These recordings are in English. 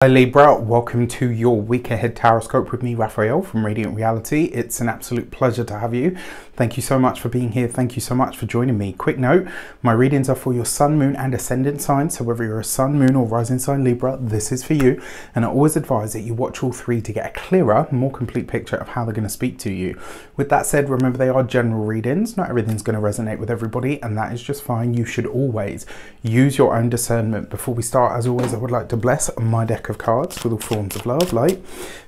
Hi Libra, welcome to your week ahead tarot with me, Raphael from Radiant Reality. It's an absolute pleasure to have you. Thank you so much for being here. Thank you so much for joining me. Quick note, my readings are for your sun, moon and ascendant sign. So whether you're a sun, moon or rising sign Libra, this is for you. And I always advise that you watch all three to get a clearer, more complete picture of how they're going to speak to you. With that said, remember they are general readings. Not everything's going to resonate with everybody, and that is just fine. You should always use your own discernment. Before we start, as always, I would like to bless my deck of cards with all forms of love, light,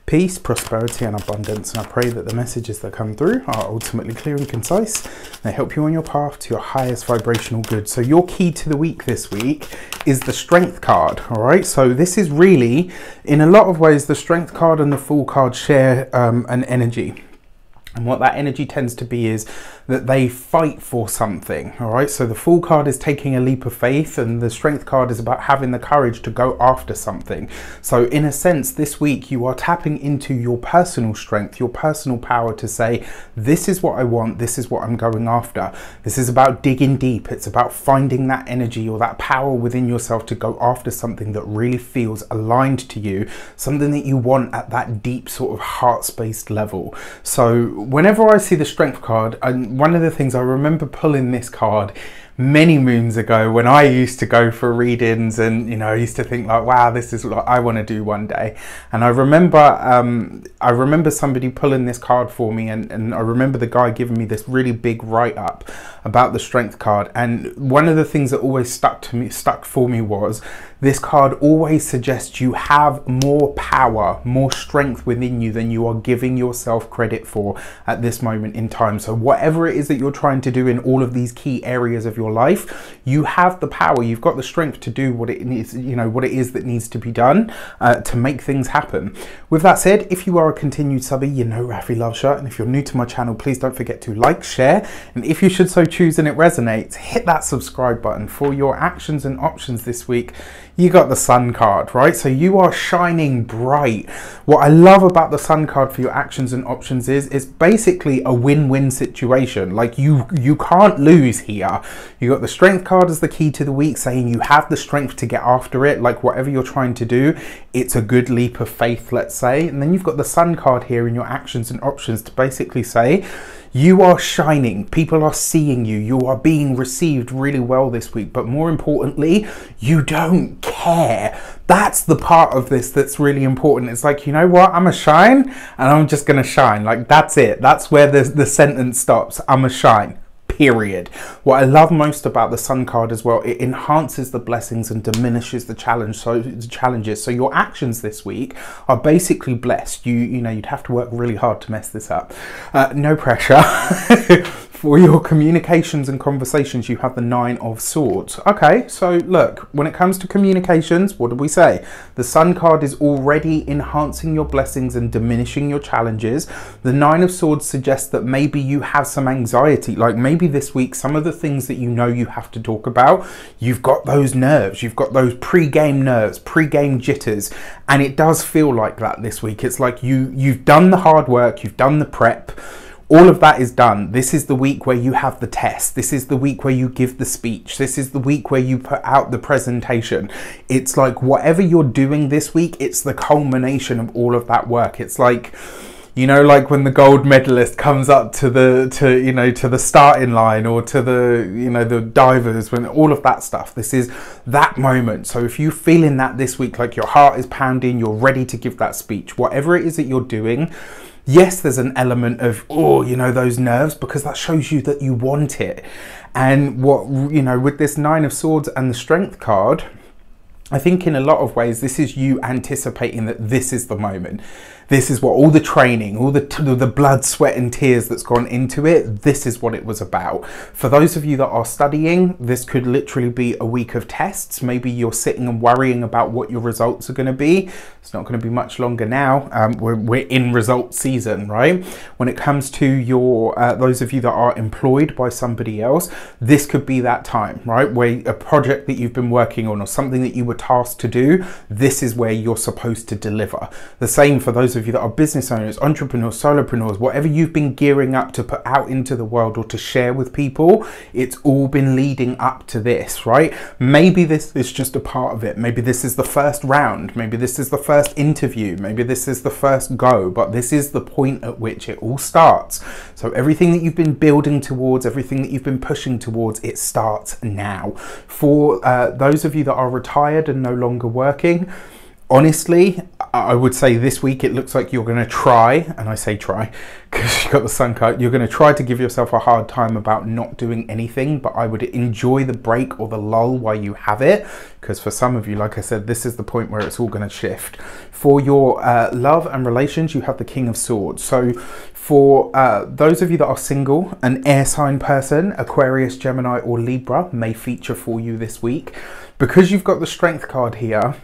peace, prosperity and abundance, and I pray that the messages that come through are ultimately clear and concise. They help you on your path to your highest vibrational good. So your key to the week this week is the Strength card. All right, so this is really, in a lot of ways, the Strength card and the Fool card share an energy. And what that energy tends to be is that they fight for something, all right? So the Fool card is taking a leap of faith, and the Strength card is about having the courage to go after something. So in a sense, this week you are tapping into your personal strength, your personal power to say, this is what I want, this is what I'm going after. This is about digging deep. It's about finding that energy or that power within yourself to go after something that really feels aligned to you, something that you want at that deep sort of heart-spaced level. So whenever I see the Strength card, one of the things I remember pulling this card many moons ago when I used to go for readings, and you know, I used to think like, wow, this is what I want to do one day. And I remember somebody pulling this card for me, and I remember the guy giving me this really big write-up about the Strength card. And one of the things that always stuck for me was this card always suggests you have more power, more strength within you than you are giving yourself credit for at this moment in time. So whatever it is that you're trying to do in all of these key areas of your life, you have the power, you've got the strength to do what it needs, you know, what it is that needs to be done to make things happen. With that said, if you are a continued subby, you know Rafi loves you. And if you're new to my channel, please don't forget to like, share, and if you should so choose and it resonates, hit that subscribe button. For your actions and options this week, you got the Sun card, right? So you are shining bright. What I love about the Sun card for your actions and options is it's basically a win-win situation. Like you can't lose here. You got the Strength card as the key to the week, saying you have the strength to get after it. Like whatever you're trying to do, it's a good leap of faith, let's say. And then you've got the Sun card here in your actions and options to basically say, you are shining, people are seeing you, you are being received really well this week, but more importantly, you don't care. That's the part of this that's really important. It's like, you know what, I'm a shine and I'm just gonna shine. Like that's it, that's where the sentence stops. I'm a shine. Period. What I love most about the Sun card as well, it enhances the blessings and diminishes the challenges. So your actions this week are basically blessed. You know, you'd have to work really hard to mess this up. No pressure. For your communications and conversations, you have the Nine of Swords. Okay, so look, when it comes to communications, what did we say? The Sun card is already enhancing your blessings and diminishing your challenges. The Nine of Swords suggests that maybe you have some anxiety, like maybe this week, some of the things that you know you have to talk about, you've got those nerves, you've got those pre-game nerves, pre-game jitters, and it does feel like that this week. It's like you've done the hard work, you've done the prep, all of that is done. This is the week where you have the test. This is the week where you give the speech. This is the week where you put out the presentation. It's like whatever you're doing this week, it's the culmination of all of that work. It's like, you know, like when the gold medalist comes up to the starting line, or to the divers, when all of that stuff, this is that moment. So if you're feeling that this week, like your heart is pounding, you're ready to give that speech, whatever it is that you're doing, yes, there's an element of, oh, you know, those nerves, because that shows you that you want it. And what, you know, with this Nine of Swords and the Strength card, I think in a lot of ways, this is you anticipating that this is the moment. This is what all the training, all the blood, sweat and tears that's gone into it, this is what it was about. For those of you that are studying, this could literally be a week of tests. Maybe you're sitting and worrying about what your results are going to be. It's not going to be much longer now. We're in result season, right? When it comes to your those of you that are employed by somebody else, this could be that time, right? Where a project that you've been working on, or something that you were task to do, this is where you're supposed to deliver. The same for those of you that are business owners, entrepreneurs, solopreneurs, whatever you've been gearing up to put out into the world or to share with people, it's all been leading up to this, right? Maybe this is just a part of it. Maybe this is the first round. Maybe this is the first interview. Maybe this is the first go, but this is the point at which it all starts. So everything that you've been building towards, everything that you've been pushing towards, it starts now. For those of you that are retired and no longer working, honestly, I would say this week it looks like you're going to try, and I say try because you've got the sun card, you're going to try to give yourself a hard time about not doing anything, but I would enjoy the break or the lull while you have it, because for some of you, like I said, this is the point where it's all going to shift. For your love and relations, you have the King of Swords. So for those of you that are single, an air sign person, Aquarius, Gemini or Libra may feature for you this week. Because you've got the Strength card here,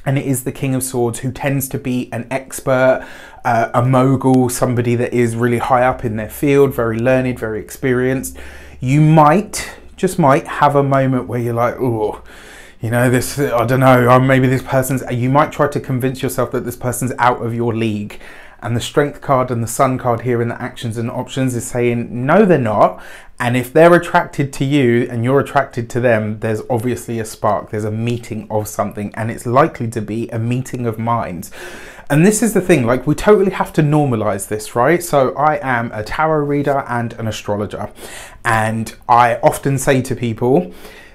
and it is the King of Swords, who tends to be an expert, a mogul, somebody that is really high up in their field, very learned, very experienced. You might, just might, have a moment where you're like, oh, you know, this, I don't know, maybe this person's, you might try to convince yourself that this person's out of your league. And the Strength card and the Sun card here in the actions and options is saying, no, they're not. And if they're attracted to you and you're attracted to them, there's obviously a spark. There's a meeting of something, and it's likely to be a meeting of minds. And this is the thing, like, we totally have to normalize this, right? So I am a tarot reader and an astrologer. And I often say to people,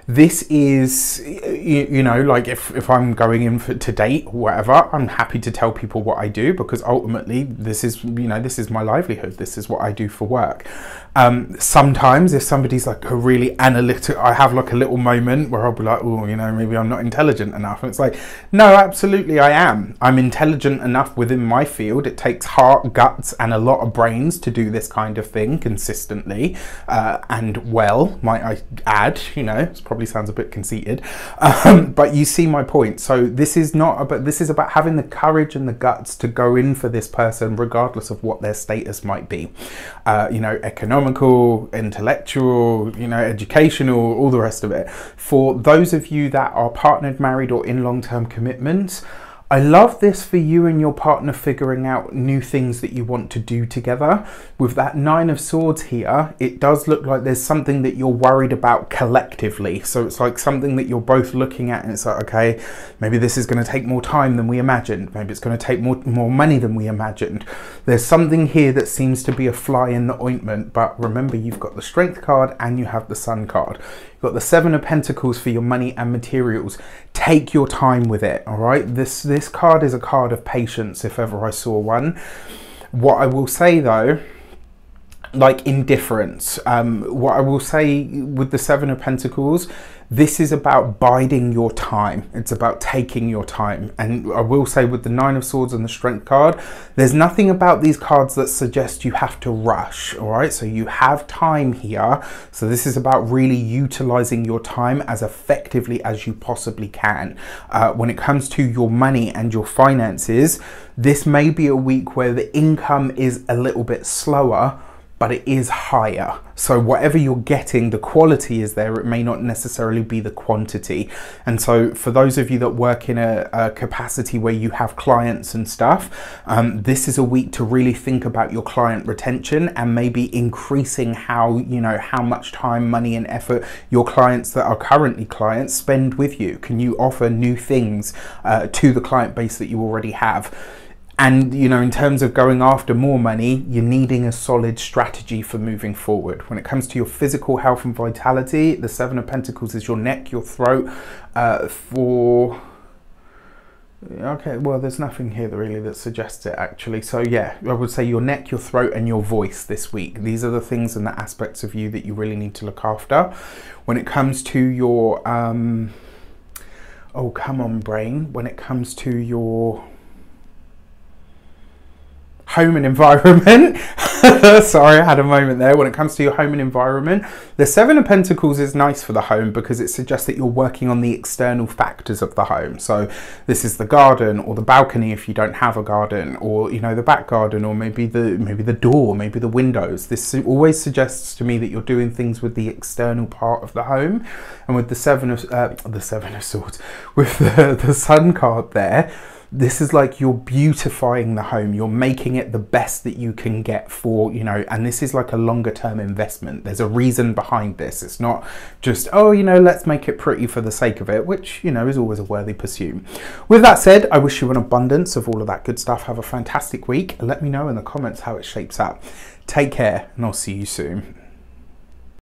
this is, you know, like if I'm going in to date or whatever, I'm happy to tell people what I do, because ultimately this is, you know, this is my livelihood. This is what I do for work. Sometimes if somebody's like a really analytic, I have like a little moment where I'll be like, oh, you know, maybe I'm not intelligent enough. And it's like, no, absolutely I am. I'm intelligent enough within my field. It takes heart, guts, and a lot of brains to do this kind of thing consistently and well, might I add. You know, it probably sounds a bit conceited, but you see my point. So this is not about, this is about having the courage and the guts to go in for this person, regardless of what their status might be. You know, economical, intellectual, you know, educational, all the rest of it. For those of you that are partnered, married, or in long-term commitments, I love this for you and your partner figuring out new things that you want to do together. With that Nine of Swords here, it does look like there's something that you're worried about collectively. So it's like something that you're both looking at, and it's like, okay, maybe this is going to take more time than we imagined. Maybe it's going to take more money than we imagined. There's something here that seems to be a fly in the ointment, but remember, you've got the Strength card and you have the Sun card. You've got the Seven of Pentacles for your money and materials. Take your time with it, all right? This card is a card of patience, if ever I saw one. What I will say though, like indifference, what I will say with the Seven of Pentacles, this is about biding your time. It's about taking your time. And I will say with the Nine of Swords and the Strength card, there's nothing about these cards that suggest you have to rush, all right? So you have time here. So this is about really utilizing your time as effectively as you possibly can. When it comes to your money and your finances, this may be a week where the income is a little bit slower, but it is higher. So whatever you're getting, the quality is there. It may not necessarily be the quantity. And so for those of you that work in a capacity where you have clients and stuff, this is a week to really think about your client retention and maybe increasing how, you know, how much time, money and effort your clients that are currently clients spend with you. Can you offer new things to the client base that you already have? And, you know, in terms of going after more money, you're needing a solid strategy for moving forward. When it comes to your physical health and vitality, the Seven of Pentacles is your neck, your throat. Okay, well, there's nothing here really that suggests it, actually. So, yeah, I would say your neck, your throat, and your voice this week. These are the things and the aspects of you that you really need to look after. When it comes to your... oh, come on, brain. When it comes to your... home and environment, Sorry, I had a moment there. When it comes to your home and environment, the Seven of Pentacles is nice for the home because it suggests that you're working on the external factors of the home. So this is the garden or the balcony if you don't have a garden, or, you know, the back garden, or maybe the door, maybe the windows. This always suggests to me that you're doing things with the external part of the home. And with the Seven of Swords, with the Sun card there, this is like you're beautifying the home, you're making it the best that you can get for, you know, and this is like a longer term investment. There's a reason behind this. It's not just, oh, you know, let's make it pretty for the sake of it, which, you know, is always a worthy pursuit. With that said, I wish you an abundance of all of that good stuff. Have a fantastic week. Let me know in the comments how it shapes out. Take care, and I'll see you soon.